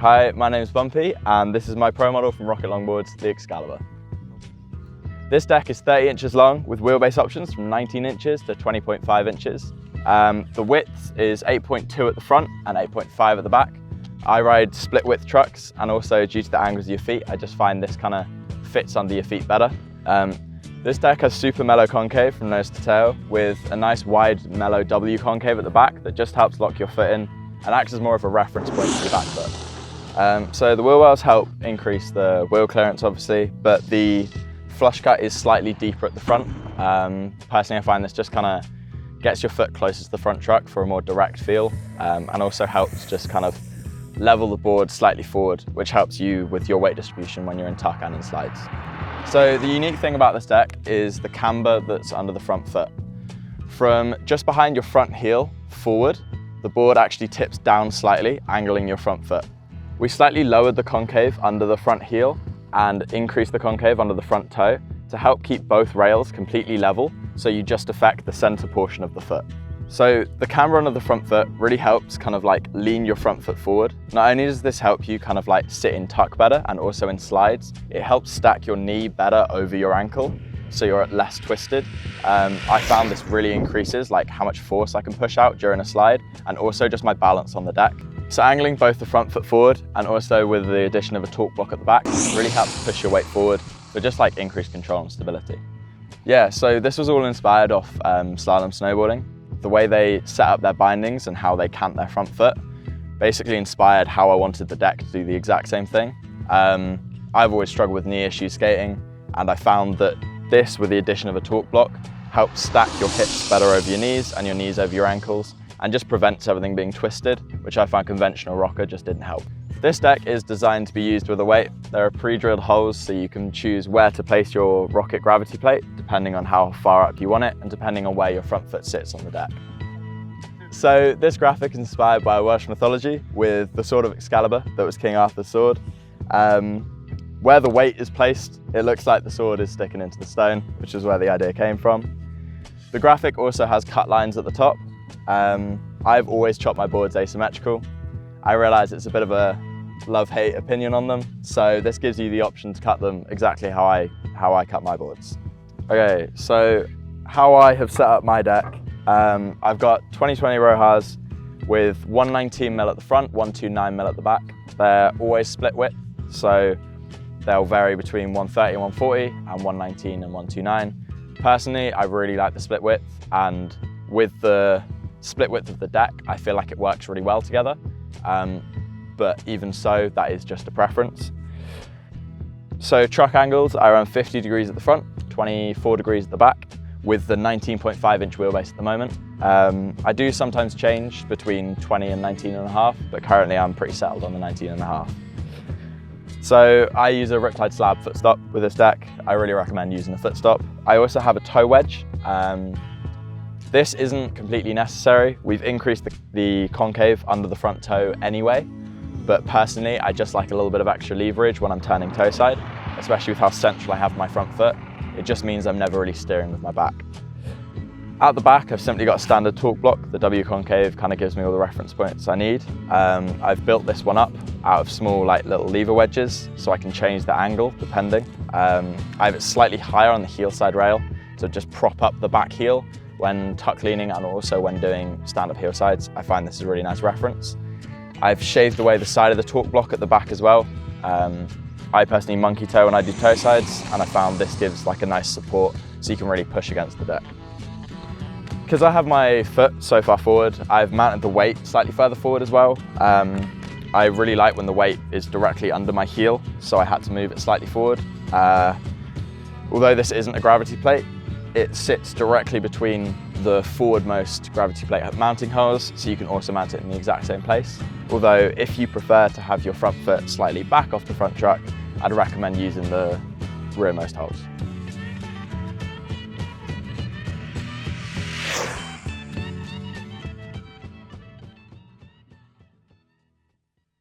Hi, my name is Bumpy and this is my pro model from Rocket Longboards, the Excalibur. This deck is 30 inches long with wheelbase options from 19 inches to 20.5 inches. The width is 8.2 at the front and 8.5 at the back. I ride split width trucks, and also due to the angles of your feet, I just find this kind of fits under your feet better. This deck has super mellow concave from nose to tail with a nice wide mellow W concave at the back that just helps lock your foot in and acts as more of a reference point for your back foot. So the wheel wells help increase the wheel clearance obviously, but the flush cut is slightly deeper at the front. Personally I find this just kind of gets your foot closer to the front truck for a more direct feel, and also helps just kind of level the board slightly forward, which helps you with your weight distribution when you're in tuck and in slides. So the unique thing about this deck is the camber that's under the front foot. From just behind your front heel forward, the board actually tips down slightly, angling your front foot. We slightly lowered the concave under the front heel and increased the concave under the front toe to help keep both rails completely level, so you just affect the center portion of the foot. So the camber under the front foot really helps kind of like lean your front foot forward. Not only does this help you kind of like sit in tuck better and also in slides, it helps stack your knee better over your ankle so you're less twisted. I found this really increases like how much force I can push out during a slide and also just my balance on the deck. So angling both the front foot forward and also with the addition of a torque block at the back really helps push your weight forward for just like increased control and stability. Yeah, so this was all inspired off slalom snowboarding. The way they set up their bindings and how they cant their front foot basically inspired how I wanted the deck to do the exact same thing. I've always struggled with knee issues skating, and I found that this, with the addition of a torque block, helps stack your hips better over your knees and your knees over your ankles, and just prevents everything being twisted, which I found conventional rocker just didn't help. This deck is designed to be used with a weight. There are pre-drilled holes so you can choose where to place your rocket gravity plate depending on how far up you want it and depending on where your front foot sits on the deck. So this graphic is inspired by Welsh mythology with the sword of Excalibur that was King Arthur's sword. Where the weight is placed, it looks like the sword is sticking into the stone, which is where the idea came from. The graphic also has cut lines at the top. I've always chopped my boards asymmetrical. I realise it's a bit of a love-hate opinion on them, so this gives you the option to cut them exactly how I cut my boards. Okay, so how I have set up my deck, I've got 2020 Rohars with 119mm at the front, 129mm at the back. They're always split width, so they'll vary between 130 and 140 and 119 and 129. Personally, I really like the split width, and with the split width of the deck, I feel like it works really well together. But even so, that is just a preference. So truck angles are around 50 degrees at the front, 24 degrees at the back, with the 19.5 inch wheelbase at the moment. I do sometimes change between 20 and 19.5, but currently I'm pretty settled on the 19.5. So I use a Riptide slab footstop with this deck. I really recommend using a footstop. I also have a toe wedge. This isn't completely necessary. We've increased the concave under the front toe anyway, but personally, I just like a little bit of extra leverage when I'm turning toe side, especially with how central I have my front foot. It just means I'm never really steering with my back. At the back, I've simply got a standard torque block. The W concave kind of gives me all the reference points I need. I've built this one up out of small like little lever wedges, so I can change the angle depending. I have it slightly higher on the heel side rail, so just prop up the back heel when tuck leaning and also when doing stand-up heel sides. I find this is a really nice reference. I've shaved away the side of the torque block at the back as well. I personally monkey toe when I do toe sides, and I found this gives like a nice support so you can really push against the deck. Because I have my foot so far forward, I've mounted the weight slightly further forward as well. I really like when the weight is directly under my heel, so I had to move it slightly forward. Although this isn't a gravity plate, it sits directly between the forwardmost gravity plate mounting holes, so you can also mount it in the exact same place. Although if you prefer to have your front foot slightly back off the front truck, I'd recommend using the rearmost holes.